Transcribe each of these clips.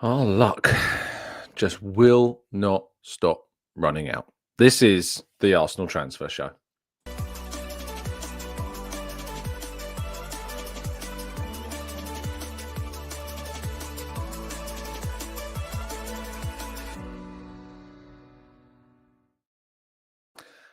Our luck just will not stop running out. This is the Arsenal transfer show.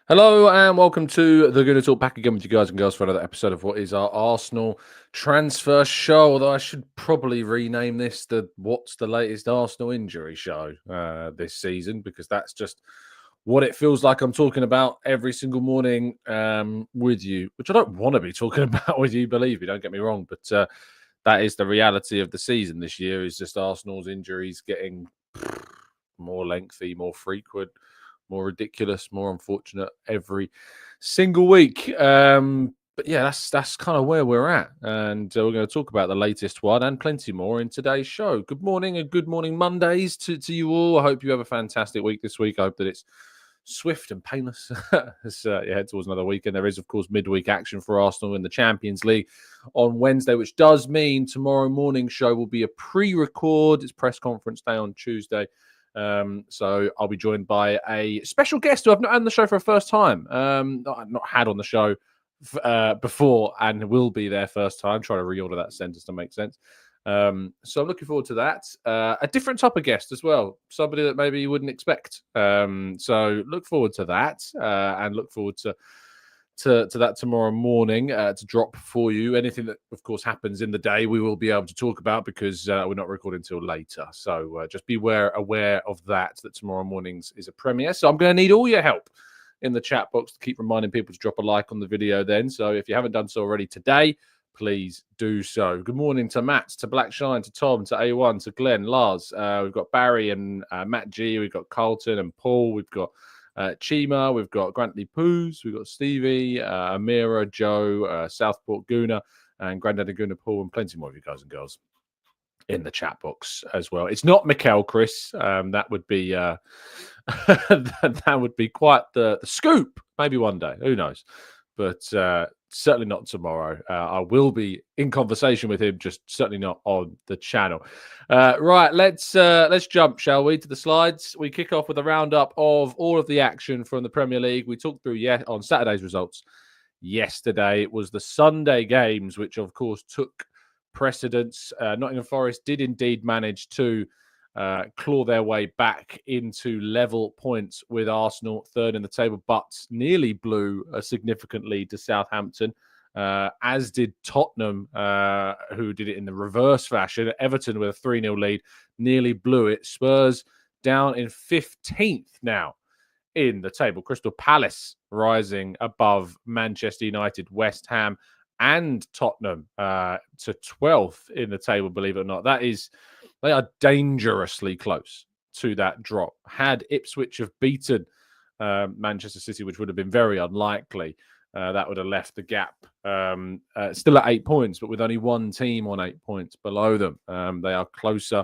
Hello and welcome to the Gooner Talk, back again with you guys and girls for another episode of what is our Arsenal transfer show. Although I should probably rename this the What's the Latest Arsenal Injury Show this season, because that's just what it feels like I'm talking about every single morning with you, which I don't want to be talking about with you, believe me, don't get me wrong, but that is the reality of the season this year, is just Arsenal's injuries getting more lengthy, more frequent, more ridiculous, more unfortunate every single week. But yeah, that's kind of where we're at, and we're going to talk about the latest one and plenty more in today's show. Good morning and good morning Mondays to you all. I hope you have a fantastic week this week. I hope that it's swift and painless as you head towards another weekend. There is, of course, midweek action for Arsenal in the Champions League on Wednesday, which does mean tomorrow morning's show will be a pre-record. It's press conference day on Tuesday. So I'll be joined by a special guest who I've not had on the show for a first time. I've not had on the show before and will be their first time. Try to reorder that sentence to make sense. So I'm looking forward to that. A different type of guest as well, somebody that maybe you wouldn't expect. So look forward to that, and look forward to that tomorrow morning to drop for you. Anything that, of course, happens in the day, we will be able to talk about, because we're not recording until later. So just be aware of that tomorrow morning's is a premiere. So I'm going to need all your help in the chat box to keep reminding people to drop a like on the video then. So if you haven't done so already today, please do so. Good morning to Matt, to Black Shine, to Tom, to A1, to Glenn, Lars. We've got Barry and Matt G. We've got Carlton and Paul. We've got Chima, we've got Grantley Poos, we've got Stevie, Amira, Joe, Southport Gooner, and Grandaddy Gooner Paul, and plenty more of you guys and girls in the chat box as well. It's not Mikel, Chris. That would be that would be quite the scoop. Maybe one day, who knows? But certainly not tomorrow. I will be in conversation with him, just certainly not on the channel. Right, let's jump, shall we, to the slides. We kick off with a roundup of all of the action from the Premier League. We talked through on Saturday's results yesterday. It was the Sunday games, which of course took precedence. Nottingham Forest did indeed manage to claw their way back into level points with Arsenal, third in the table, but nearly blew a significant lead to Southampton, as did Tottenham, who did it in the reverse fashion. Everton with a 3-0 lead, nearly blew it. Spurs down in 15th now in the table. Crystal Palace rising above Manchester United, West Ham, and Tottenham to 12th in the table, believe it or not. They are dangerously close to that drop. Had Ipswich have beaten Manchester City, which would have been very unlikely, that would have left the gap still at 8 points, but with only one team on 8 points below them. They are closer,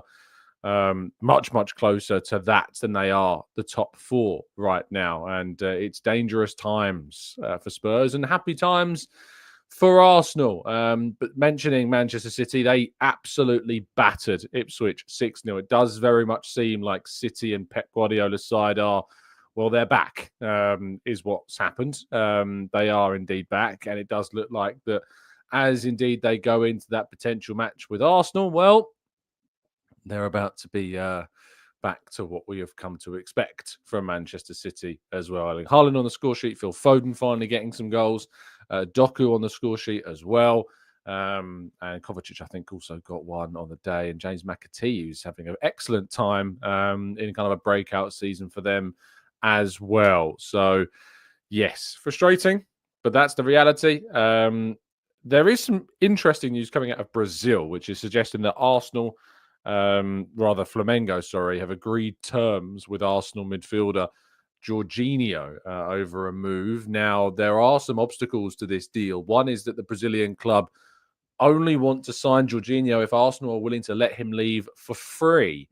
much, much closer to that than they are the top four right now. And it's dangerous times for Spurs and happy times for Arsenal. But mentioning Manchester City, they absolutely battered Ipswich 6-0. It does very much seem like City and Pep Guardiola's side are, well, they're back, is what's happened. They are indeed back, and it does look like that as indeed they go into that potential match with Arsenal, well, they're about to be back to what we have come to expect from Manchester City as well. Haaland on the score sheet, Phil Foden finally getting some goals, Doku on the score sheet as well, and Kovacic, I think, also got one on the day, and James McAtee, who's having an excellent time in kind of a breakout season for them as well. So, yes, frustrating, but that's the reality. There is some interesting news coming out of Brazil, which is suggesting that Arsenal, Flamengo, have agreed terms with Arsenal midfielder Jorginho over a move. Now, there are some obstacles to this deal. One is that the Brazilian club only want to sign Jorginho if Arsenal are willing to let him leave for free,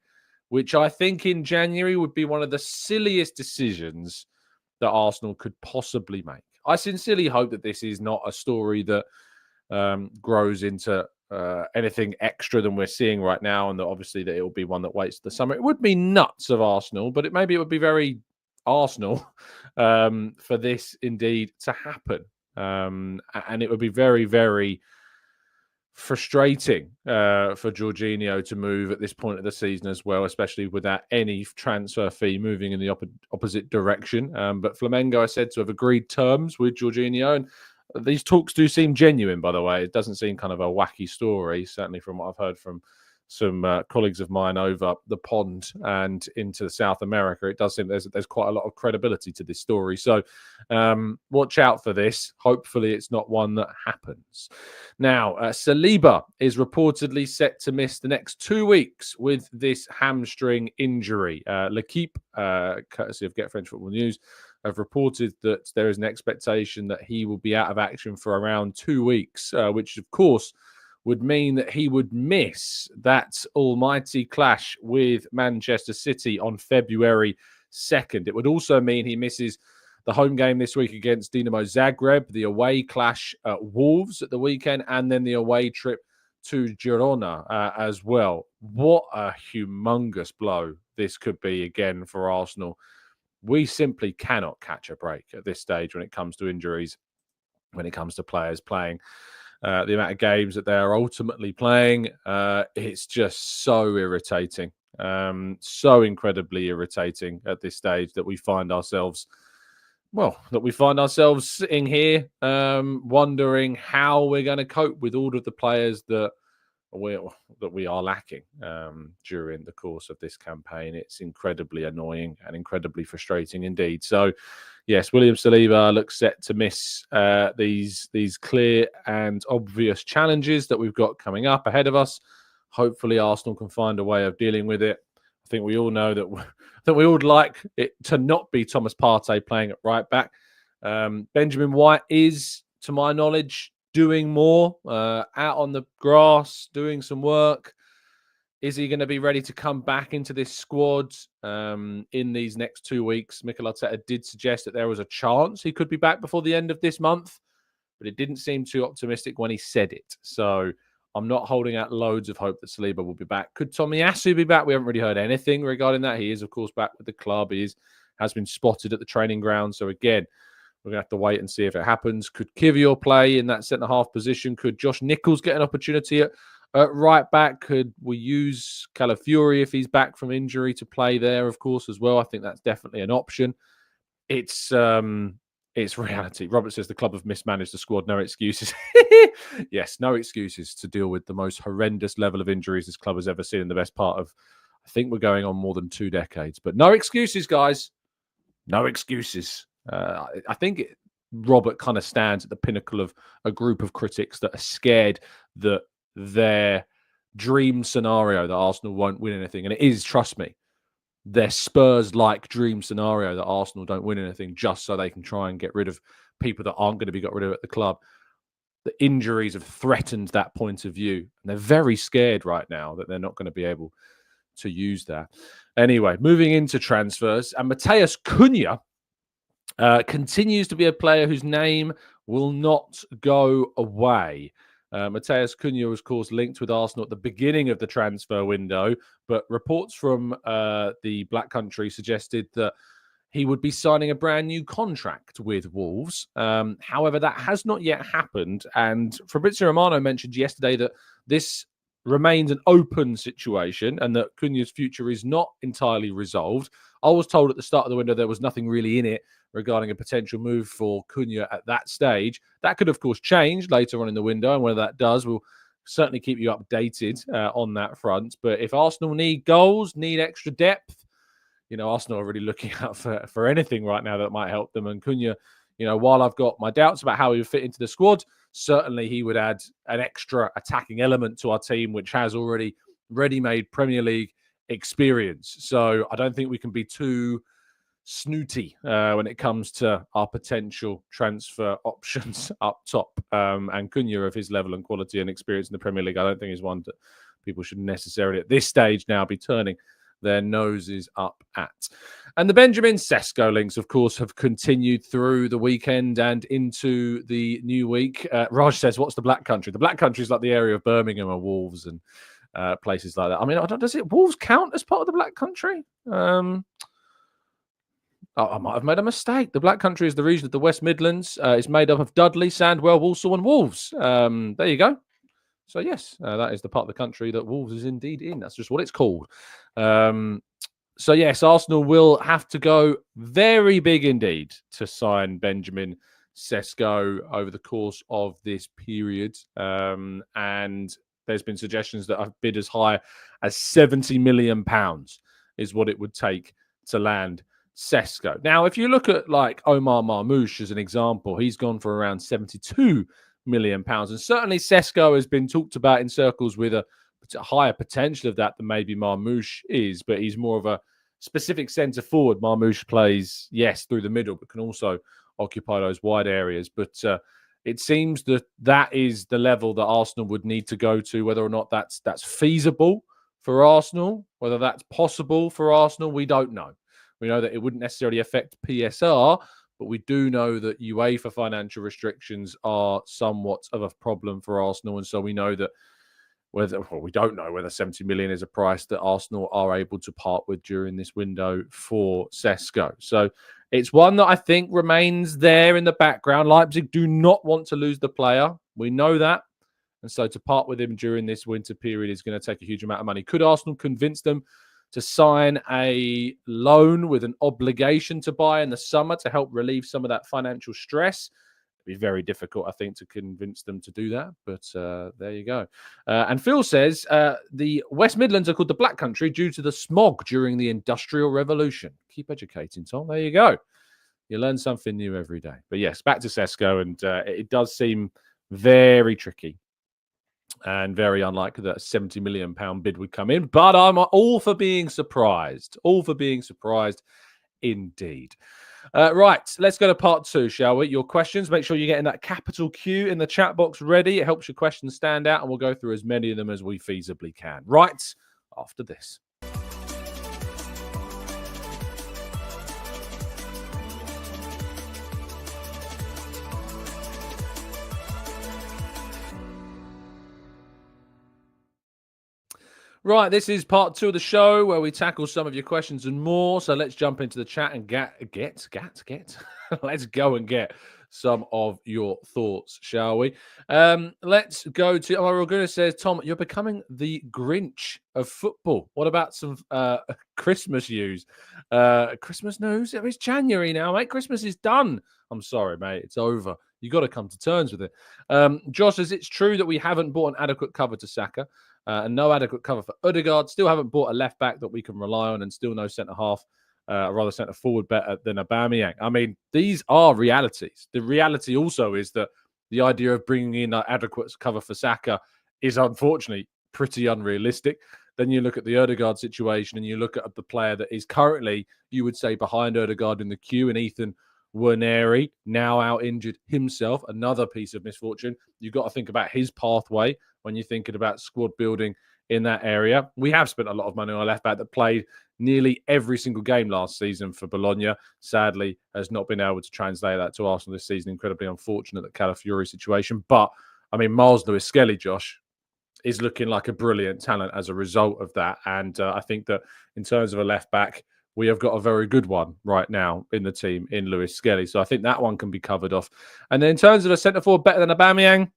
which I think in January would be one of the silliest decisions that Arsenal could possibly make. I sincerely hope that this is not a story that grows into anything extra than we're seeing right now, and that obviously that it will be one that waits the summer. It would be nuts of Arsenal, but maybe it would be very Arsenal for this indeed to happen. And it would be very, very frustrating for Jorginho to move at this point of the season as well, especially without any transfer fee moving in the opposite direction. But Flamengo are said to have agreed terms with Jorginho, and these talks do seem genuine, by the way. It doesn't seem kind of a wacky story, certainly from what I've heard from some colleagues of mine over the pond and into South America. It does seem there's quite a lot of credibility to this story. So watch out for this. Hopefully it's not one that happens. Now, Saliba is reportedly set to miss the next 2 weeks with this hamstring injury. L'Equipe, courtesy of Get French Football News, have reported that there is an expectation that he will be out of action for around 2 weeks, which of course would mean that he would miss that almighty clash with Manchester City on February 2nd. It would also mean he misses the home game this week against Dinamo Zagreb, the away clash at Wolves at the weekend, and then the away trip to Girona as well. What a humongous blow this could be again for Arsenal. We simply cannot catch a break at this stage when it comes to injuries, when it comes to players playing. The amount of games that they're ultimately playing, it's just so irritating, so incredibly irritating at this stage that we find ourselves, sitting here wondering how we're going to cope with all of the players that we are lacking during the course of this campaign. It's incredibly annoying and incredibly frustrating indeed. So, yes, William Saliba looks set to miss these clear and obvious challenges that we've got coming up ahead of us. Hopefully, Arsenal can find a way of dealing with it. I think we all know that we would like it to not be Thomas Partey playing at right back. Benjamin White is, to my knowledge, doing more out on the grass, doing some work. Is he going to be ready to come back into this squad in these next 2 weeks? Mikel Arteta did suggest that there was a chance he could be back before the end of this month, but it didn't seem too optimistic when he said it. So I'm not holding out loads of hope that Saliba will be back. Could Tomiyasu be back? We haven't really heard anything regarding that. He is, of course, back with the club. He has been spotted at the training ground. So again, we're going to have to wait and see if it happens. Could Kivior play in that centre-half position? Could Josh Nichols get an opportunity at right back? Could we use Calafiori if he's back from injury to play there, of course, as well? I think that's definitely an option. It's reality. Robert says the club have mismanaged the squad. No excuses. Yes, no excuses to deal with the most horrendous level of injuries this club has ever seen in the best part of, I think we're going on more than 2 decades. But no excuses, guys. No excuses. I think Robert kind of stands at the pinnacle of a group of critics that are scared that their dream scenario that Arsenal won't win anything, and it is, trust me, their Spurs-like dream scenario that Arsenal don't win anything just so they can try and get rid of people that aren't going to be got rid of at the club. The injuries have threatened that point of view, and they're very scared right now that they're not going to be able to use that. Anyway, moving into transfers, and Matheus Cunha continues to be a player whose name will not go away. Matheus Cunha was, of course, linked with Arsenal at the beginning of the transfer window, but reports from the Black Country suggested that he would be signing a brand new contract with Wolves. However, that has not yet happened, and Fabrizio Romano mentioned yesterday that this remains an open situation and that Cunha's future is not entirely resolved. I was told at the start of the window there was nothing really in it regarding a potential move for Cunha at that stage. That could, of course, change later on in the window, and whether that does, we'll certainly keep you updated on that front. But if Arsenal need goals, need extra depth, Arsenal are really looking out for anything right now that might help them. And Cunha, while I've got my doubts about how he would fit into the squad, certainly he would add an extra attacking element to our team, which has already ready-made Premier League experience. So I don't think we can be too snooty when it comes to our potential transfer options up top. And Cunha, of his level and quality and experience in the Premier League, I don't think is one that people should necessarily at this stage now be turning their noses up at. And the Benjamin Sesko links, of course, have continued through the weekend and into the new week. Raj says, what's the Black Country? The Black Country is like the area of Birmingham or Wolves and places like that. I mean, does it Wolves count as part of the Black Country? I might have made a mistake. The Black Country is the region of the West Midlands. It's made up of Dudley, Sandwell, Walsall and Wolves. There you go. So, yes, that is the part of the country that Wolves is indeed in. That's just what it's called. So, yes, Arsenal will have to go very big indeed to sign Benjamin Sesko over the course of this period. And there's been suggestions that I've bid as high as £70 million is what it would take to land Sesko. Now, if you look at like Omar Marmoush as an example, he's gone for around £72 million. And certainly Sesko has been talked about in circles with a higher potential of that than maybe Marmoush is, but he's more of a specific centre forward. Marmoush plays, yes, through the middle, but can also occupy those wide areas. But it seems that is the level that Arsenal would need to go to. Whether or not that's feasible for Arsenal, whether that's possible for Arsenal, we don't know. We know that it wouldn't necessarily affect PSR, but we do know that UEFA financial restrictions are somewhat of a problem for Arsenal. And so we know that we don't know whether 70 million is a price that Arsenal are able to part with during this window for Sesko. So it's one that I think remains there in the background. Leipzig do not want to lose the player. We know that. And so to part with him during this winter period is going to take a huge amount of money. Could Arsenal convince them to sign a loan with an obligation to buy in the summer to help relieve some of that financial stress? It'd be very difficult, I think, to convince them to do that. But there you go. And Phil says the West Midlands are called the Black Country due to the smog during the Industrial Revolution. Keep educating, Tom. There you go. You learn something new every day. But yes, back to Sesko. And it does seem very tricky and very unlikely that a £70 million bid would come in. But I'm all for being surprised. All for being surprised indeed. Right, let's go to part two, shall we? Your questions. Make sure you're getting that capital Q in the chat box ready. It helps your questions stand out, and we'll go through as many of them as we feasibly can. Right, after this. Right, this is part two of the show where we tackle some of your questions and more. So let's jump into the chat and get. Let's go and get some of your thoughts, shall we? Let's go to. Gooner says, Tom, you're becoming the Grinch of football. What about some Christmas news? Christmas news? It's January now, mate. Christmas is done. I'm sorry, mate. It's over. You got to come to terms with it. Josh says it's true that we haven't bought an adequate cover to Saka. And no adequate cover for Odegaard. Still haven't bought a left back that we can rely on, and still no centre half, rather centre forward better than Aubameyang. I mean, these are realities. The reality also is that the idea of bringing in adequate cover for Saka is unfortunately pretty unrealistic. Then you look at the Odegaard situation, and you look at the player that is currently, you would say, behind Odegaard in the queue, and Ethan Werneri, now out injured himself, another piece of misfortune. You've got to think about his pathway when you're thinking about squad building in that area. We have spent a lot of money on a left back that played nearly every single game last season for Bologna. Sadly, has not been able to translate that to Arsenal this season. Incredibly unfortunate, that Calafiori situation. But, I mean, Miles Lewis-Skelly, Josh, is looking like a brilliant talent as a result of that. And I think that in terms of a left back, we have got a very good one right now in the team in Lewis-Skelly. So I think that one can be covered off. And then in terms of a centre forward better than Aubameyang,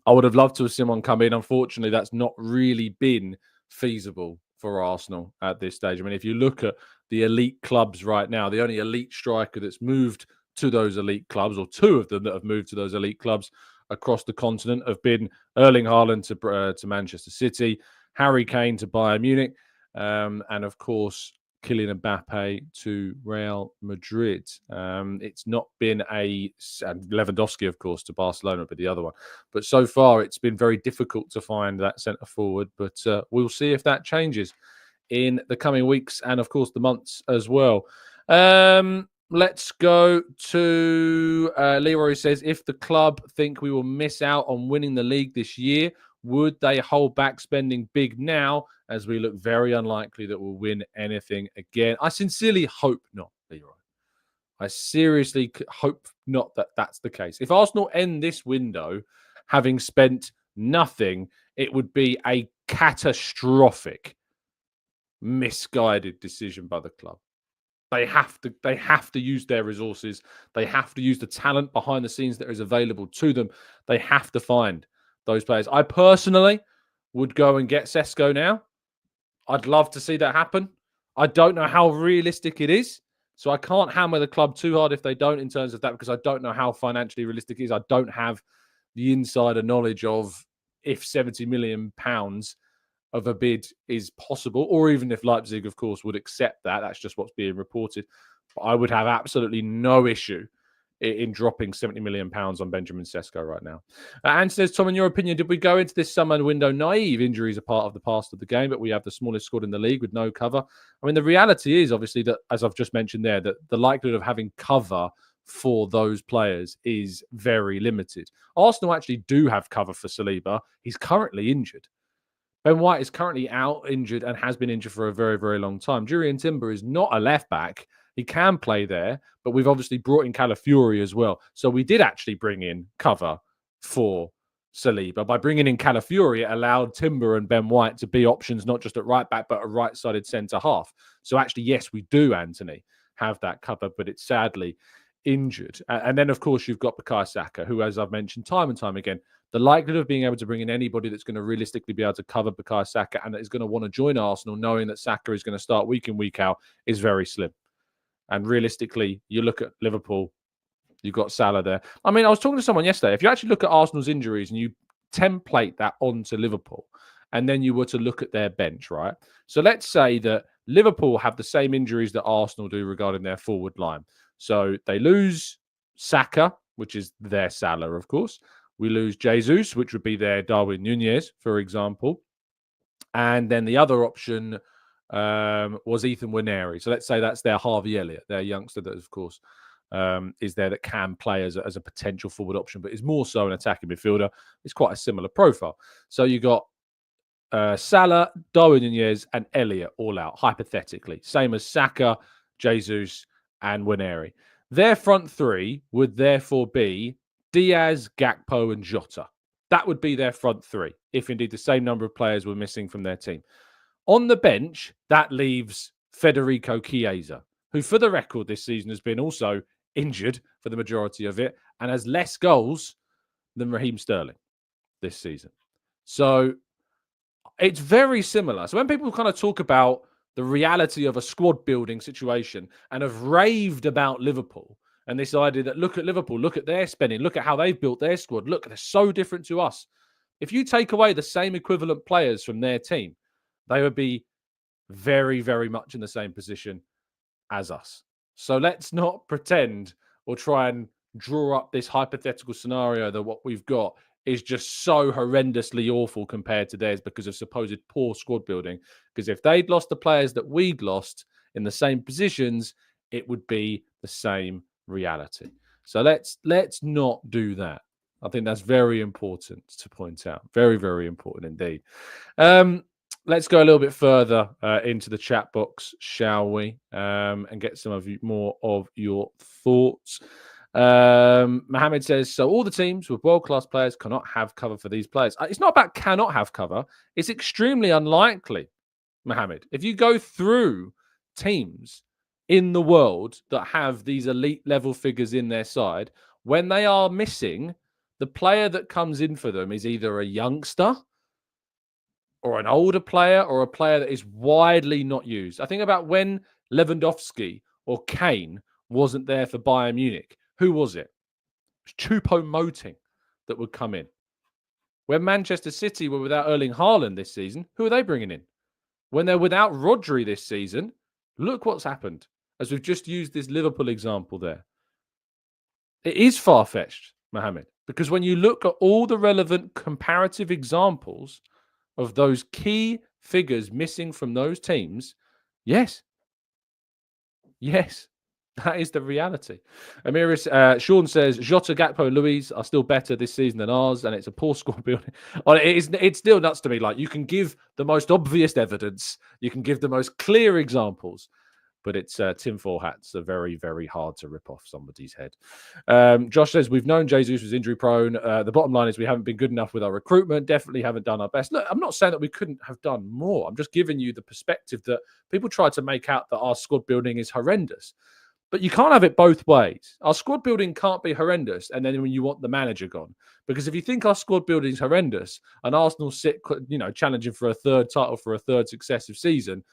I would have loved to have seen one come in. Unfortunately, that's not really been feasible for Arsenal at this stage. I mean, if you look at the elite clubs right now, the only elite striker that's moved to those elite clubs, or two of them that have moved to those elite clubs across the continent, have been Erling Haaland to Manchester City, Harry Kane to Bayern Munich, and of course, Kylian Mbappe to Real Madrid. It's not been and Lewandowski, of course, to Barcelona, but the other one. But so far, it's been very difficult to find that centre forward. But we'll see if that changes in the coming weeks and, of course, the months as well. Let's go to Leroy says, if the club think we will miss out on winning the league this year, Would they hold back spending big now, as we look very unlikely that we'll win anything again? I sincerely hope not, Leroy. I seriously hope not that that's the case. If Arsenal end this window having spent nothing, it would be a catastrophic, misguided decision by the club. They have to use their resources. They have to use the talent behind the scenes that is available to them. They have to find those players. I personally would go and get Sesko now. I'd love to see that happen. I don't know how realistic it is. So I can't hammer the club too hard if they don't in terms of that, because I don't know how financially realistic it is. I don't have the insider knowledge of if £70 million of a bid is possible, or even if Leipzig, of course, would accept that. That's just what's being reported. But I would have absolutely no issue in dropping £70 million on Benjamin Sesko right now. And says, Tom, in your opinion, did we go into this summer window naive? Injuries are part of the past of the game, but we have the smallest squad in the league with no cover. I mean, the reality is obviously that, as I've just mentioned there, that the likelihood of having cover for those players is very limited. Arsenal actually do have cover for Saliba. He's currently injured. Ben White is currently out injured and has been injured for a very, very long time. Jurriën Timber is not a left back. He can play there, but we've obviously brought in Calafiori as well. So we did actually bring in cover for Saliba. By bringing in Calafiori, it allowed Timber and Ben White to be options not just at right back, but a right-sided centre half. So actually, yes, we do, Anthony, have that cover, but it's sadly injured. And then, of course, you've got Bukayo Saka, who, as I've mentioned time and time again, the likelihood of being able to bring in anybody that's going to realistically be able to cover Bukayo Saka and that is going to want to join Arsenal, knowing that Saka is going to start week in, week out, is very slim. And realistically, you look at Liverpool, you've got Salah there. I mean, I was talking to someone yesterday. If you actually look at Arsenal's injuries and you template that onto Liverpool, and then you were to look at their bench, right? So let's say that Liverpool have the same injuries that Arsenal do regarding their forward line. So they lose Saka, which is their Salah, of course. We lose Jesus, which would be their Darwin Núñez, for example. And then the other option was Ethan Nwaneri. So let's say that's their Harvey Elliott, their youngster that, of course, is there that can play as a potential forward option, but is more so an attacking midfielder. It's quite a similar profile. So you got Salah, Darwin Núñez, and Elliott all out, hypothetically. Same as Saka, Jesus, and Nwaneri. Their front three would therefore be Diaz, Gakpo, and Jota. That would be their front three, if indeed the same number of players were missing from their team. On the bench, that leaves Federico Chiesa, who, for the record, this season has been also injured for the majority of it and has less goals than Raheem Sterling this season. So it's very similar. So when people kind of talk about the reality of a squad building situation and have raved about Liverpool and this idea that look at Liverpool, look at their spending, look at how they've built their squad, look, they're so different to us. If you take away the same equivalent players from their team, they would be very, very much in the same position as us. So let's not pretend or try and draw up this hypothetical scenario that what we've got is just so horrendously awful compared to theirs because of supposed poor squad building. Because if they'd lost the players that we'd lost in the same positions, it would be the same reality. So let's not do that. I think that's very important to point out. Very, very important indeed. Let's go a little bit further into the chat box, shall we? And get some of you more of your thoughts. Mohammed says, so all the teams with world-class players cannot have cover for these players. It's not about cannot have cover. It's extremely unlikely, Mohammed. If you go through teams in the world that have these elite level figures in their side, when they are missing, the player that comes in for them is either a youngster or an older player or a player that is widely not used. I think about when Lewandowski or Kane wasn't there for Bayern Munich. Who was it? It was Choupo-Moting that would come in. When Manchester City were without Erling Haaland this season, who are they bringing in? When they're without Rodri this season, look what's happened. As we've just used this Liverpool example there. It is far-fetched, Mohammed, because when you look at all the relevant comparative examples of those key figures missing from those teams, yes. That is the reality. Sean says Jota, Gakpo, and Luis are still better this season than ours, and it's a poor squad building. It's still nuts to me. Like, you can give the most obvious evidence, you can give the most clear examples, but it's tinfoil hats are very, very hard to rip off somebody's head. Josh says, we've known Jesus was injury prone. The bottom line is we haven't been good enough with our recruitment, definitely haven't done our best. Look, I'm not saying that we couldn't have done more. I'm just giving you the perspective that people try to make out that our squad building is horrendous. But you can't have it both ways. Our squad building can't be horrendous, and then when you want the manager gone. Because if you think our squad building is horrendous and Arsenal sit, challenging for a third title for a third successive season,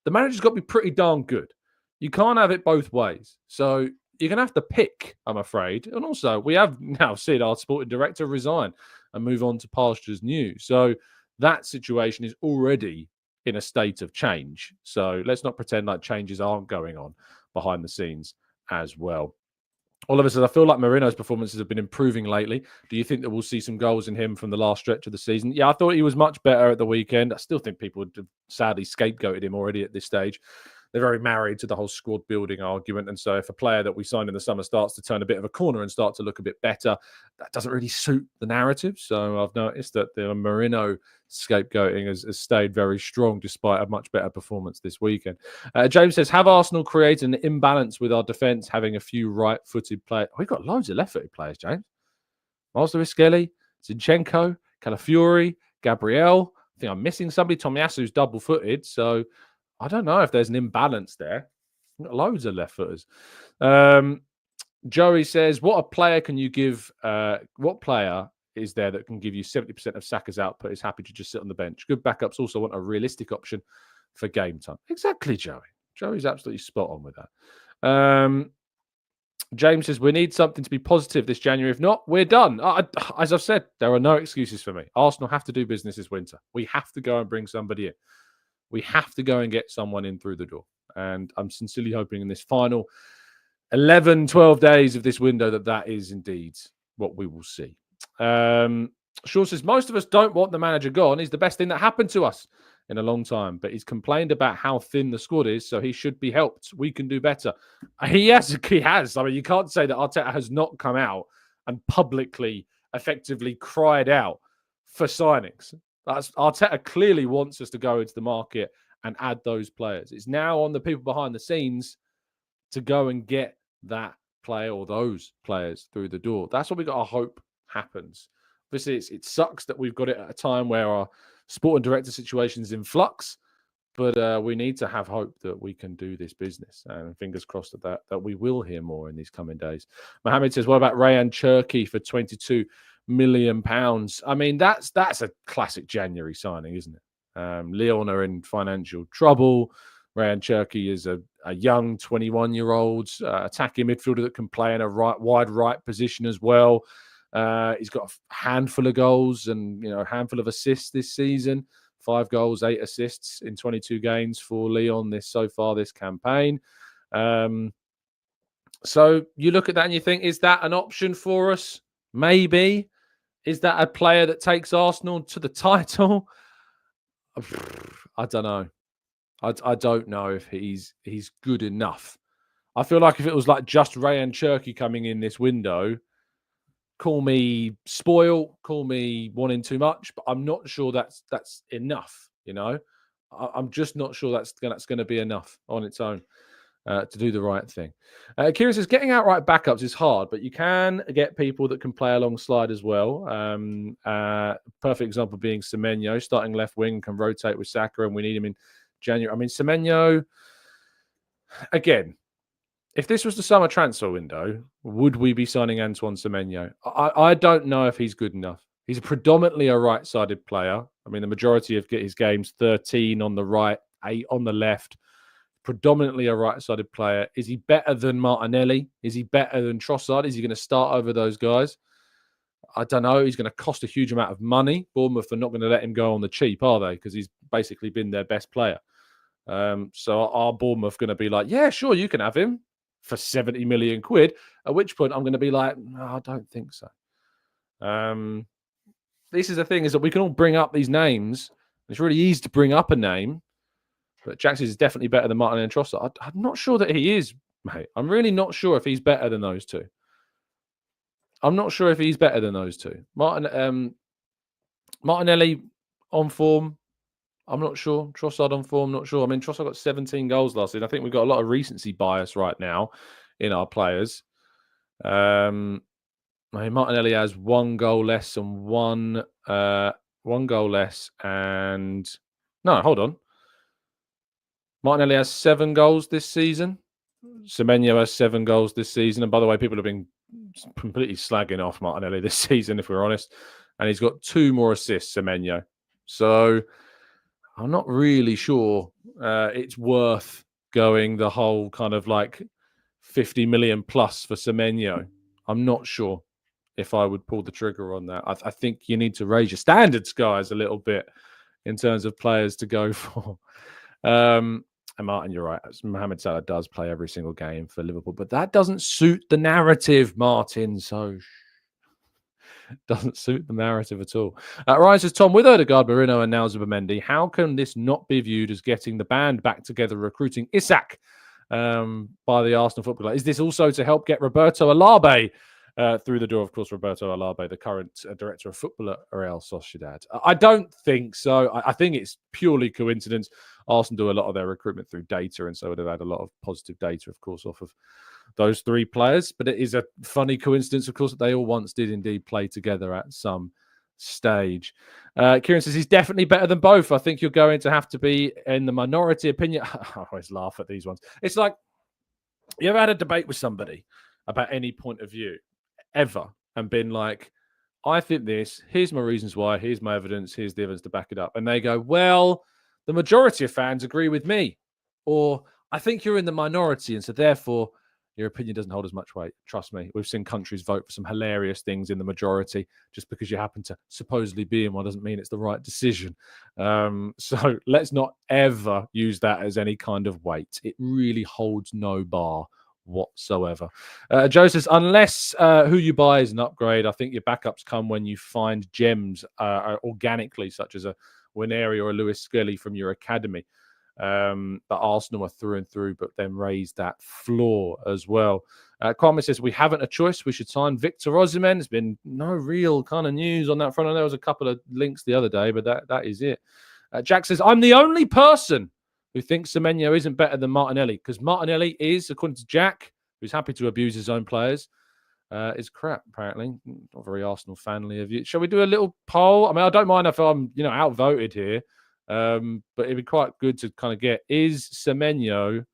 the manager's got to be pretty darn good. You can't have it both ways. So you're going to have to pick, I'm afraid. And also, we have now seen our sporting director resign and move on to pastures new. So that situation is already in a state of change. So let's not pretend like changes aren't going on behind the scenes as well. Oliver says, I feel like Moreno's performances have been improving lately. Do you think that we'll see some goals in him from the last stretch of the season? Yeah, I thought he was much better at the weekend. I still think people would have sadly scapegoated him already at this stage. They're very married to the whole squad building argument. And so if a player that we signed in the summer starts to turn a bit of a corner and start to look a bit better, that doesn't really suit the narrative. So I've noticed that the Moreno scapegoating has stayed very strong despite a much better performance this weekend. James says, have Arsenal created an imbalance with our defence, having a few right-footed players? We've got loads of left-footed players, James. Miles Lewis-Skelly, Zinchenko, Calafiori, Gabriel. I think I'm missing somebody. Tomiyasu's double-footed, so I don't know if there's an imbalance there. We've got loads of left-footers. Joey says, what player is there that can give you 70% of Saka's output, is happy to just sit on the bench? Good backups also want a realistic option for game time. Exactly, Joey. Joey's absolutely spot on with that. James says, we need something to be positive this January. If not, we're done. As I've said, there are no excuses for me. Arsenal have to do business this winter. We have to go and bring somebody in. We have to go and get someone in through the door. And I'm sincerely hoping in this final 11, 12 days of this window that is indeed what we will see. Shaw says, most of us don't want the manager gone. He's the best thing that happened to us in a long time, but he's complained about how thin the squad is, so he should be helped. We can do better. He has. I mean, you can't say that Arteta has not come out and publicly, effectively cried out for signings. Arteta clearly wants us to go into the market and add those players. It's now on the people behind the scenes to go and get that player or those players through the door. That's what we got to hope happens. Obviously, it sucks that we've got it at a time where our sporting director situation is in flux, but we need to have hope that we can do this business. And fingers crossed that we will hear more in these coming days. Mohammed says, what about Rayan Cherki for £22 million? I mean, that's a classic January signing, isn't it? Lyon are in financial trouble. Rayan Cherki is a young 21-year-old attacking midfielder that can play in a wide right position as well. He's got a handful of goals and a handful of assists this season. 5 goals, 8 assists in 22 games for Lyon this campaign. So you look at that and you think, is that an option for us? Maybe. Is that a player that takes Arsenal to the title? I don't know. I don't know if he's good enough. I feel like if it was like just Rayan Cherki coming in this window, call me spoiled, call me wanting too much, but I'm not sure that's enough. I'm just not sure that's going to be enough on its own to do the right thing. Kieran says, getting outright backups is hard, but you can get people that can play alongside as well. Perfect example being Semenyo, starting left wing, can rotate with Saka, and we need him in January. I mean, Semenyo, again, if this was the summer transfer window, would we be signing Antoine Semenyo? I don't know if he's good enough. He's predominantly a right-sided player. I mean, the majority of his games, 13 on the right, 8 on the left. Predominantly a right-sided player. Is he better than Martinelli? Is he better than Trossard? Is he going to start over those guys? I don't know. He's going to cost a huge amount of money. Bournemouth are not going to let him go on the cheap, are they? Because he's basically been their best player. So are Bournemouth going to be like, yeah, sure, you can have him for 70 million quid? At which point I'm going to be like, no, I don't think so. This is the thing, is that we can all bring up these names. It's really easy to bring up a name, but Jackson is definitely better than Martin and Trossard. I'm not sure that he is mate. I'm really not sure if he's better than those two. I'm not sure if he's better than those two. Martinelli on form, I'm not sure. Trossard on form, not sure. I mean, Trossard got 17 goals last season. I think we've got a lot of recency bias right now in our players. Martinelli has one goal less and one goal less and no, hold on. Martinelli has 7 goals this season. Semenyo has 7 goals this season. And by the way, people have been completely slagging off Martinelli this season, if we're honest. And he's got 2 more assists, Semenyo. So I'm not really sure it's worth going the whole kind of like 50 million plus for Semenyo. I'm not sure if I would pull the trigger on that. I think you need to raise your standards, guys, a little bit in terms of players to go for. And Martin, you're right. Mohamed Salah does play every single game for Liverpool, but that doesn't suit the narrative, Martin. So doesn't suit the narrative at all. Ryan says, Tom, with Odegaard, Merino, and now Zubimendi, how can this not be viewed as getting the band back together, recruiting Isak by the Arsenal Football Club? Is this also to help get Roberto Alabe through the door? Of course, Roberto Alabe, the current director of football at Real Sociedad. I don't think so. I think it's purely coincidence. Arsenal do a lot of their recruitment through data, and so they've had a lot of positive data, of course, off of those 3 players. But it is a funny coincidence, of course, that they all once did indeed play together at some stage. Kieran says he's definitely better than both. I think you're going to have to be in the minority opinion. I always laugh at these ones. It's like, you ever had a debate with somebody about any point of view ever and been like, I think this, here's my reasons why, here's my evidence, here's the evidence to back it up. And they go, well, the majority of fans agree with me. Or I think you're in the minority, and so therefore your opinion doesn't hold as much weight. Trust me, we've seen countries vote for some hilarious things in the majority. Just because you happen to supposedly be in one doesn't mean it's the right decision. So let's not ever use that as any kind of weight. It really holds no bar whatsoever. Joe says, unless who you buy is an upgrade, I think your backups come when you find gems organically, such as a Winery or a Lewis Skelly from your academy. That Arsenal are through and through, but then raise that floor as well. Kwame says, we haven't a choice. We should sign Victor Osimhen. There's been no real kind of news on that front. And there was a couple of links the other day, but that is it. Jack says, I'm the only person who thinks Semenyo isn't better than Martinelli, because Martinelli is, according to Jack, who's happy to abuse his own players, is crap, apparently. Not very Arsenal fanly of you. Shall we do a little poll? I mean, I don't mind if I'm, outvoted here, but it'd be quite good to kind of get, is Semenyo,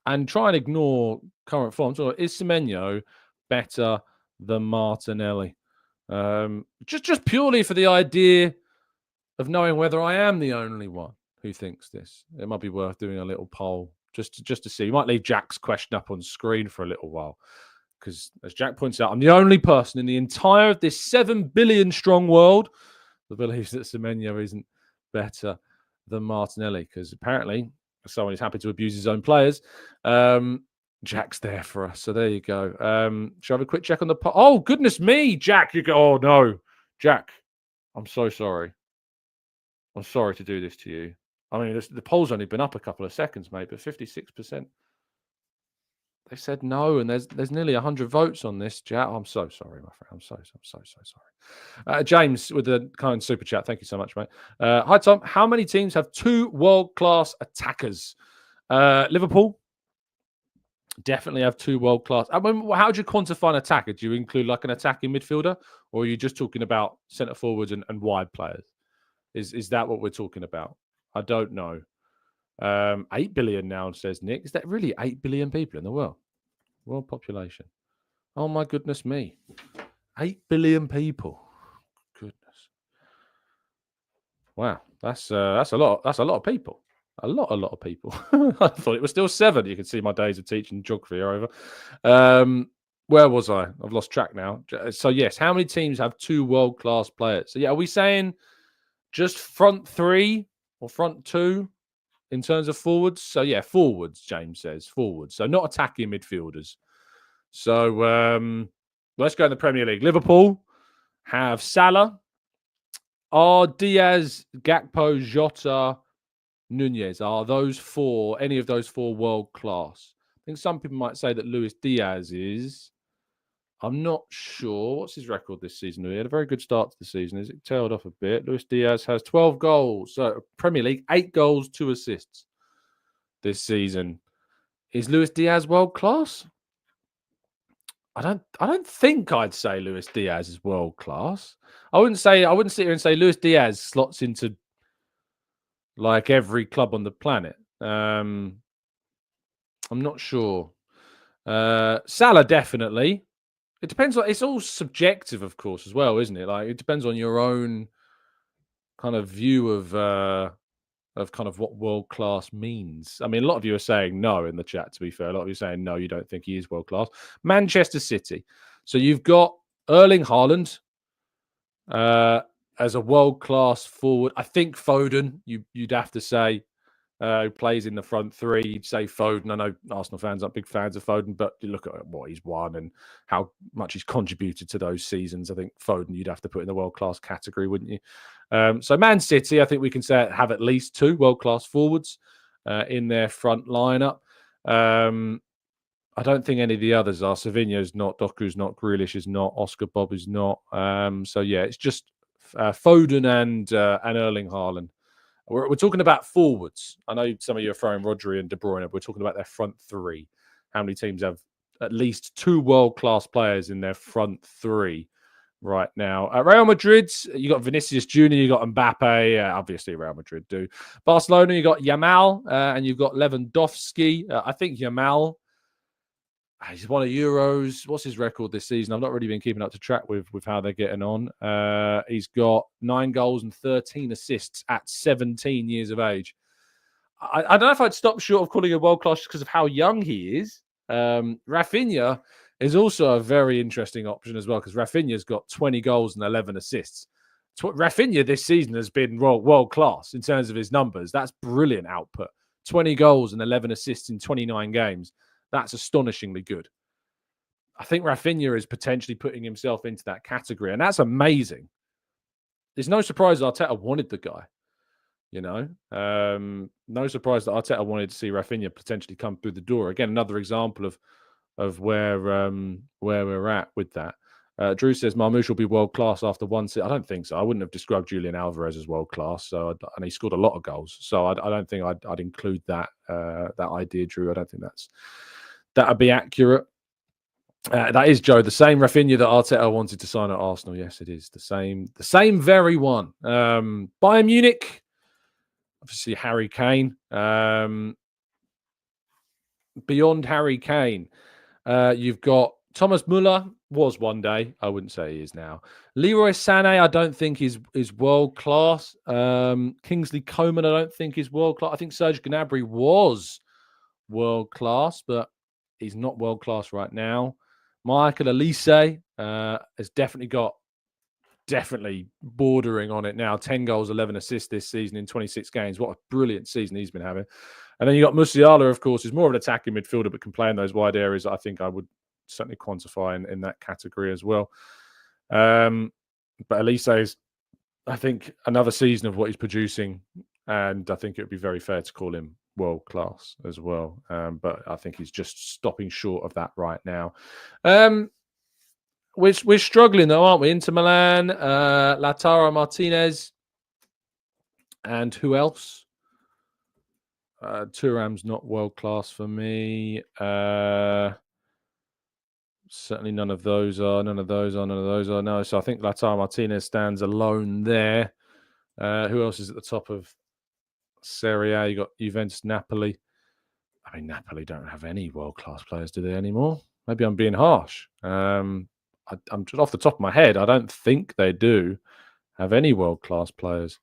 and try and ignore current form, so is Semenyo better than Martinelli? Just purely for the idea of knowing whether I am the only one who thinks this. It might be worth doing a little poll just to see. You might leave Jack's question up on screen for a little while, because as Jack points out, I'm the only person in the entire of this 7 billion strong world that believes that Semenyo isn't better than Martinelli, because apparently someone is happy to abuse his own players. Jack's there for us, so there you go. Shall I have a quick check on the poll? Oh, goodness me, Jack. You go, oh no, Jack, I'm so sorry. I'm sorry to do this to you. I mean, the poll's only been up a couple of seconds, mate, but 56%. They said no, and there's nearly 100 votes on this, Jack. I'm so sorry, my friend. I'm so sorry. James with the kind super chat. Thank you so much, mate. Hi, Tom. How many teams have 2 world-class attackers? Liverpool definitely have 2 world-class. I mean, how do you quantify an attacker? Do you include like an attacking midfielder, or are you just talking about centre forwards and wide players? Is that what we're talking about? I don't know. 8 billion now, says Nick. Is that really 8 billion people in the world? World population. Oh my goodness me. 8 billion people. Goodness. Wow. That's a lot. That's a lot of people. A lot of people. I thought it was still 7. You can see my days of teaching geography are over. Where was I? I've lost track now. So yes, how many teams have 2 world-class players? So yeah, are we saying just front 3 or front 2 in terms of forwards? So yeah, forwards, James says. Forwards. So not attacking midfielders. So let's go in the Premier League. Liverpool have Salah. Are Diaz, Gakpo, Jota, Nunez, are those 4, any of those 4 world-class? think some people might say that Luis Diaz is. I'm not sure. What's his record this season? He had a very good start to the season. Is it tailed off a bit? Luis Diaz has 12 goals. So Premier League, 8 goals, 2 assists this season. Is Luis Diaz world class? I don't think I'd say Luis Diaz is world class. I wouldn't sit here and say Luis Diaz slots into like every club on the planet. I'm not sure. Salah definitely. It depends on. It's all subjective, of course, as well, isn't it? Like it depends on your own kind of view of kind of what world class means. I mean, a lot of you are saying no in the chat. To be fair, a lot of you are saying no, you don't think he is world class. Manchester City. So you've got Erling Haaland as a world class forward. I think Foden. You'd have to say. Who plays in the front three. You'd say Foden. I know Arsenal fans aren't big fans of Foden, but you look at what he's won and how much he's contributed to those seasons. I think Foden you'd have to put in the world-class category, wouldn't you? So Man City, I think we can say have at least 2 world-class forwards in their front lineup. I don't think any of the others are. Savinho's not, Doku's not, Grealish is not, Oscar Bob is not. So yeah, it's just Foden and Erling Haaland. We're talking about forwards. I know some of you are throwing Rodri and De Bruyne. We're talking about their front three. How many teams have at least 2 world-class players in their front three right now? At Real Madrid, you got Vinicius Jr., you got Mbappe. Obviously, Real Madrid do. Barcelona, you got Yamal, and you've got Lewandowski. I think Yamal, he's won a Euros. What's his record this season? I've not really been keeping up to track with how they're getting on. He's got 9 goals and 13 assists at 17 years of age. I don't know if I'd stop short of calling him world-class just because of how young he is. Rafinha is also a very interesting option as well because Rafinha's got 20 goals and 11 assists. Rafinha this season has been world-class in terms of his numbers. That's brilliant output. 20 goals and 11 assists in 29 games. That's astonishingly good. I think Rafinha is potentially putting himself into that category, and that's amazing. There's no surprise that Arteta wanted the guy. You know, no surprise that Arteta wanted to see Rafinha potentially come through the door. Again, another example of where we're at with that. Drew says Marmoush will be world class after one season. I don't think so. I wouldn't have described Julian Alvarez as world class. So, and he scored a lot of goals. So I don't think I'd include that idea, Drew. I don't think that'd be accurate. That is, Joe, the same Rafinha that Arteta wanted to sign at Arsenal. Yes, it is the same very one. Bayern Munich, obviously Harry Kane. Beyond Harry Kane, you've got Thomas Müller. Was one day. I wouldn't say he is now. Leroy Sané, I don't think is world class. Kingsley Coman, I don't think is world class. I think Serge Gnabry was world class, but he's not world class right now. Michael Elise has definitely bordering on it now. 10 goals, 11 assists this season in 26 games. What a brilliant season he's been having. And then you got Musiala, of course, who's more of an attacking midfielder, but can play in those wide areas. I think I would certainly quantify in that category as well. But Elise is, I think, another season of what he's producing, and I think it would be very fair to call him world class as well. But I think he's just stopping short of that right now. We're struggling though, aren't we? Inter Milan, Lautaro Martinez, and who else? Thuram's not world class for me. Certainly none of those are. No, so I think Lautaro Martinez stands alone there. Who else is at the top of Serie A? You got Juventus, Napoli. I mean, Napoli don't have any world-class players, do they, anymore? Maybe I'm being harsh. I'm just off the top of my head. I don't think they do have any world-class players.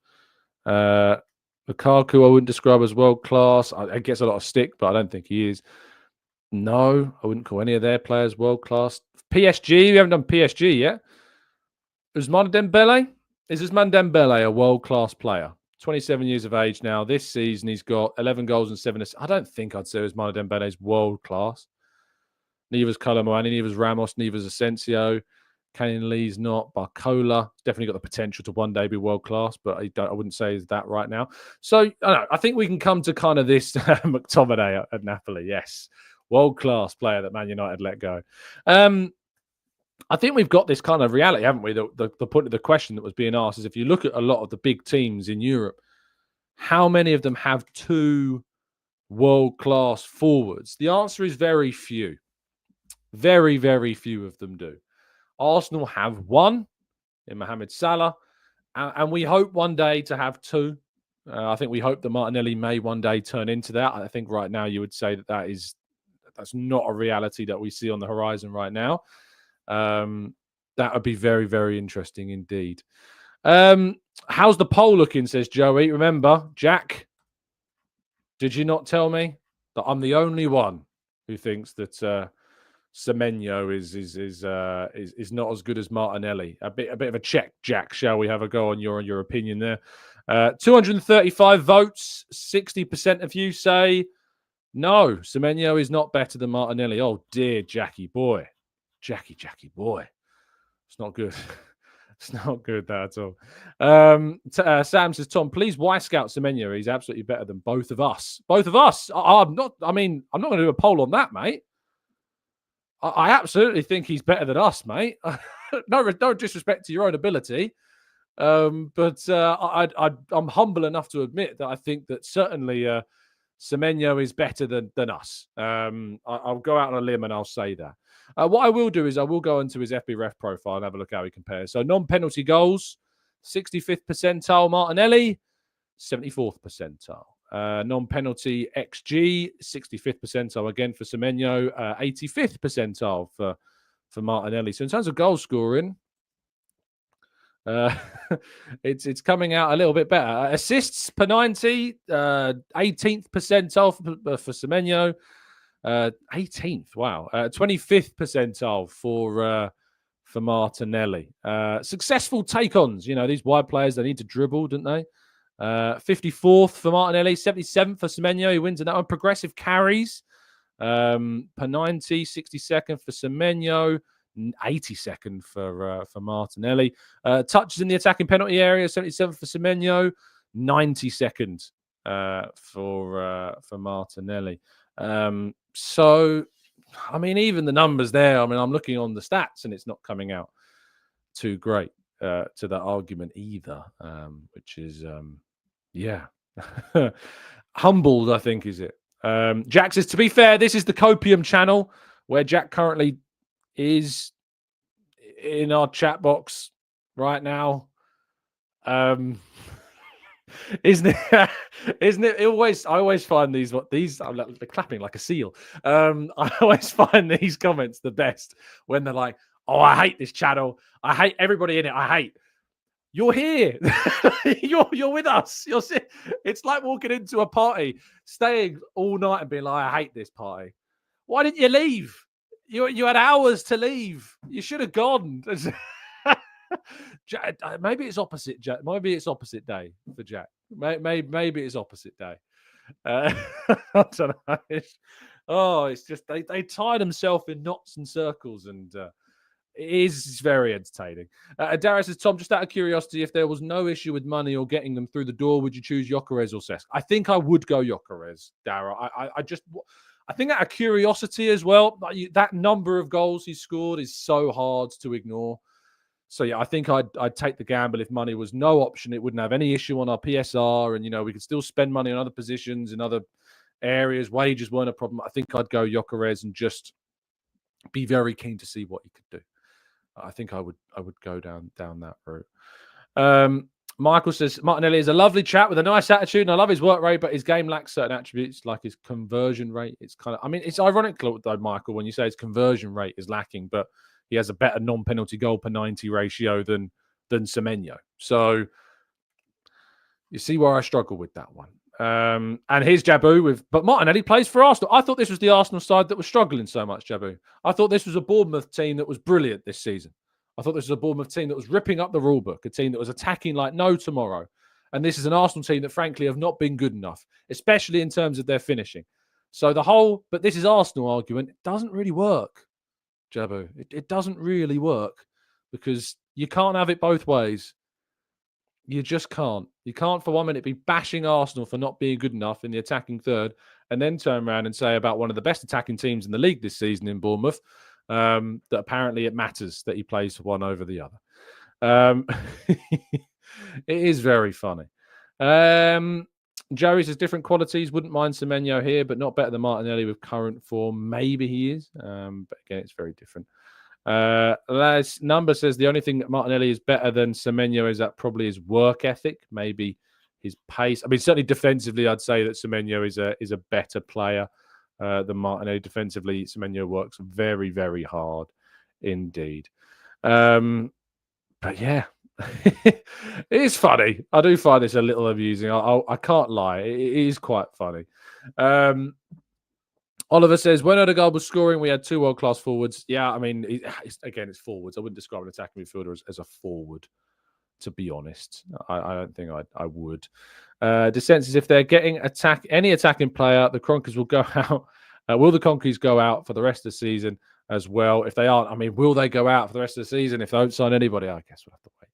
Lukaku, I wouldn't describe as world-class. I gets a lot of stick, but I don't think he is. No, I wouldn't call any of their players world-class. PSG, we haven't done PSG yet. Ousmane Dembele? Is Ousmane Dembele a world-class player? 27 years of age now. This season, he's got 11 goals and 7 assists. I don't think I'd say Ousmane Dembele is world-class. Neither is Colomboani, neither is Ramos, neither is Asensio. Kane Lee's not. Barcola definitely got the potential to one day be world-class, but I wouldn't say that right now. So, I think we can come to kind of this McTominay at Napoli, yes. World-class player that Man United let go. I think we've got this kind of reality, haven't we? The point of the question that was being asked is, if you look at a lot of the big teams in Europe, how many of them have two world-class forwards? The answer is very few. Very, very few of them do. Arsenal have one in Mohamed Salah, and we hope one day to have two. I think we hope that Martinelli may one day turn into that. I think right now you would say that's not a reality that we see on the horizon right now. That would be very, very interesting indeed. How's the poll looking, says Joey. Remember, Jack, did you not tell me that I'm the only one who thinks that Semenyo is not as good as Martinelli? A bit of a check, Jack. Shall we have a go on your opinion there? 235 votes. 60% of you say no, Semenyo is not better than Martinelli. Oh dear, Jackie boy. Jackie boy. It's not good. It's not good, that at all. Sam says, Tom, please Y-Scout Semenyo. He's absolutely better than both of us. Both of us? I'm not going to do a poll on that, mate. I absolutely think he's better than us, mate. No disrespect to your own ability. But I'm humble enough to admit that I think that certainly Semenyo is better than us. I'll go out on a limb and I'll say that. What I will do is I will go into his FBref profile and have a look how he compares. So non-penalty goals, 65th percentile Martinelli, 74th percentile. Non-penalty XG, 65th percentile again for Semenyo, 85th percentile for Martinelli. So in terms of goal scoring, it's coming out a little bit better. Assists per 90, 18th percentile for Semenyo. 18th, wow. 25th percentile for Martinelli. Successful take-ons. You know, these wide players, they need to dribble, don't they? 54th for Martinelli, 77th for Semenyo. He wins in that one. Progressive carries per 90, 62nd for Semenyo, 82nd for Martinelli. Touches in the attacking penalty area, 77th for Semenyo, 92nd for Martinelli. So, I mean, even the numbers there, I mean, I'm looking on the stats and it's not coming out too great to that argument either, which is, yeah, humbled, I think, is it? Jack says, to be fair, this is the Copium channel where Jack currently is in our chat box right now. Isn't it? I always find these. I'm like, they're clapping like a seal. I always find these comments the best when they're like, "Oh, I hate this channel. I hate everybody in it. I hate." You're here. you're with us. It's like walking into a party, staying all night and being like, "I hate this party." Why didn't you leave? You had hours to leave. You should have gone. Maybe it's opposite. Jack. Maybe it's opposite day for Jack. Maybe it's opposite day. I don't know. It's just they tie themselves in knots and circles, and it is very entertaining. Darius says, Tom, just out of curiosity, if there was no issue with money or getting them through the door, would you choose Gyökeres or Sesko? I think I would go Gyökeres, Dara. I think out of curiosity as well, that number of goals he scored is so hard to ignore. So, yeah, I think I'd take the gamble. If money was no option, it wouldn't have any issue on our PSR. And, you know, we could still spend money on other positions in other areas. Wages weren't a problem. I think I'd go Gyökeres and just be very keen to see what he could do. I think I would go down that route. Michael says, Martinelli is a lovely chap with a nice attitude, and I love his work rate, but his game lacks certain attributes like his conversion rate. It's kind of, I mean, it's ironic, though, Michael, when you say his conversion rate is lacking, but he has a better non-penalty goal per 90 ratio than Semenyo. So you see where I struggle with that one. And here's Jabu but Martinelli plays for Arsenal. I thought this was the Arsenal side that was struggling so much, Jabu. I thought this was a Bournemouth team that was brilliant this season. I thought this was a Bournemouth team that was ripping up the rule book, a team that was attacking like no tomorrow. And this is an Arsenal team that, frankly, have not been good enough, especially in terms of their finishing. So but this is Arsenal argument, it doesn't really work, Jabu. It doesn't really work because you can't have it both ways. You just can't. You can't for 1 minute be bashing Arsenal for not being good enough in the attacking third and then turn around and say about one of the best attacking teams in the league this season in Bournemouth, that apparently it matters that he plays for one over the other. It is very funny. Joey says different qualities. Wouldn't mind Semenyo here, but not better than Martinelli with current form. Maybe he is, but again, it's very different. Number says the only thing that Martinelli is better than Semenyo is that probably his work ethic, maybe his pace. I mean, certainly defensively, I'd say that Semenyo is a better player than Martinelli. Defensively, Semenyo works very, very hard indeed. But yeah. It is funny. I do find this a little amusing. I can't lie. It is quite funny. Oliver says, when Odegaard was scoring, we had two world-class forwards. Yeah, I mean, it's forwards. I wouldn't describe an attacking midfielder as a forward, to be honest. I don't think I would. Dissent says, if they're getting any attacking player, the Kroenkes will go out. Will the Kroenkes go out for the rest of the season as well? If they aren't, I mean, will they go out for the rest of the season if they don't sign anybody? I guess we'll have to wait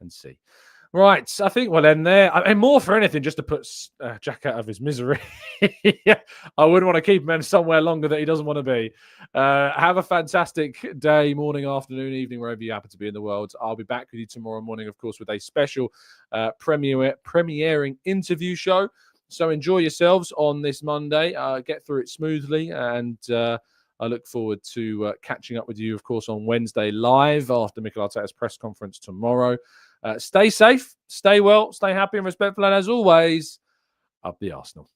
and see. Right, I think we'll end there. I mean, more for anything, just to put Jack out of his misery. I wouldn't want to keep him somewhere longer that he doesn't want to be. Have a fantastic day, morning, afternoon, evening, wherever you happen to be in the world. I'll be back with you tomorrow morning, of course, with a special premiering interview show. So enjoy yourselves on this Monday. Get through it smoothly, and I look forward to catching up with you, of course, on Wednesday live after Mikel Arteta's press conference tomorrow. Stay safe, stay well, stay happy and respectful, and as always, up the Arsenal.